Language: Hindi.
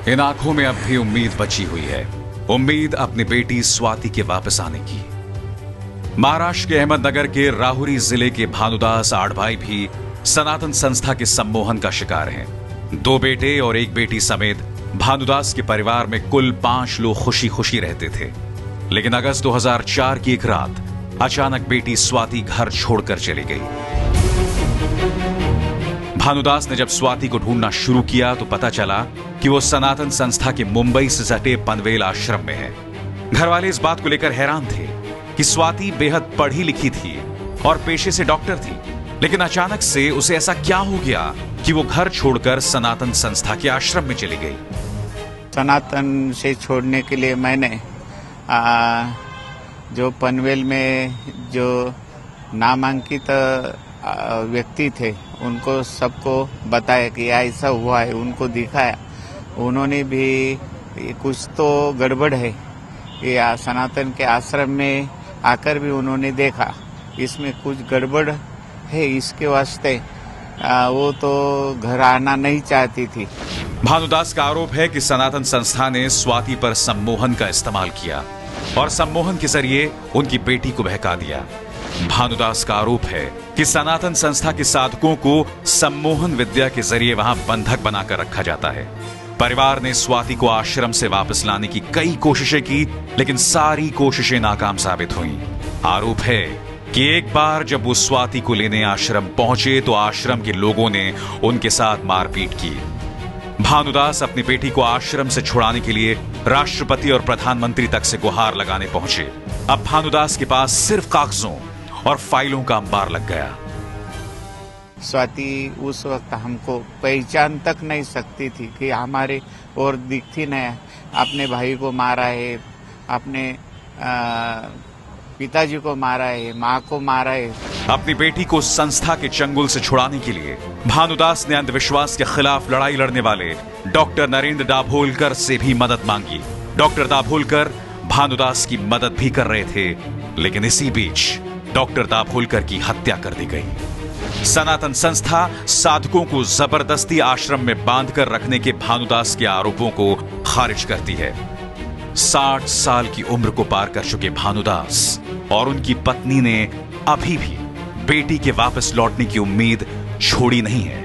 इन आंखों में अब भी उम्मीद बची हुई है, उम्मीद अपनी बेटी स्वाति के वापस आने की। महाराष्ट्र के अहमदनगर के राहुरी जिले के भानुदास आडभाई भी सनातन संस्था के सम्मोहन का शिकार हैं। 2 बेटे और 1 बेटी समेत भानुदास के परिवार में कुल 5 लोग खुशी खुशी रहते थे। लेकिन अगस्त 2004 की एक रात अचानक बेटी स्वाति घर छोड़कर चली गई। भानुदास ने जब स्वाति को ढूंढना शुरू किया तो पता चला कि वो सनातन संस्था के मुंबई से सटे पनवेल आश्रम में है। घर वाले इस बात को लेकर हैरान थे कि स्वाति बेहद पढ़ी लिखी थी और पेशे से डॉक्टर थी, लेकिन अचानक से उसे ऐसा क्या हो गया कि वो घर छोड़कर सनातन संस्था के आश्रम में चली गई। सनातन से छोड़ने के लिए मैंने जो पनवेल में जो नामांकित व्यक्ति थे उनको सबको बताया कि ऐसा हुआ है, उनको दिखाया। उन्होंने भी कुछ तो गड़बड़ है, ये सनातन के आश्रम में आकर भी उन्होंने देखा इसमें कुछ गड़बड़ है, इसके वास्ते वो तो घर आना नहीं चाहती थी। भानुदास का आरोप है कि सनातन संस्था ने स्वाति पर सम्मोहन का इस्तेमाल किया और सम्मोहन के जरिए उनकी बेटी को बहका दिया। भानुदास का आरोप है कि सनातन संस्था के साधकों को सम्मोहन विद्या के जरिए वहां बंधक बनाकर रखा जाता है। परिवार ने स्वाति को आश्रम से वापस लाने की कई कोशिशें की, लेकिन सारी कोशिशें नाकाम साबित हुईं। आरोप है कि एक बार जब वो स्वाति को लेने आश्रम पहुंचे तो आश्रम के लोगों ने उनके साथ मारपीट की। भानुदास अपनी बेटी को आश्रम से छुड़ाने के लिए राष्ट्रपति और प्रधानमंत्री तक से गुहार लगाने पहुंचे। अब भानुदास के पास सिर्फ कागजों और फाइलों का अंबार लग गया। स्वाति उस वक्त हमको पहचान तक नहीं सकती थी कि हमारे और दिखती नहीं। अपने भाई को मारा है, अपने पिताजी को मारा है, माँ को मारा है। अपनी बेटी को संस्था के चंगुल से छुड़ाने के लिए भानुदास ने अंधविश्वास के खिलाफ लड़ाई लड़ने वाले डॉक्टर नरेंद्र दाभोलकर से भी मदद मांगी। डॉक्टर दाभोलकर भानुदास की मदद भी कर रहे थे, लेकिन इसी बीच डॉक्टर दाभोलकर की हत्या कर दी गई। सनातन संस्था साधकों को जबरदस्ती आश्रम में बांधकर रखने के भानुदास के आरोपों को खारिज करती है। 60 साल की उम्र को पार कर चुके भानुदास और उनकी पत्नी ने अभी भी बेटी के वापस लौटने की उम्मीद छोड़ी नहीं है।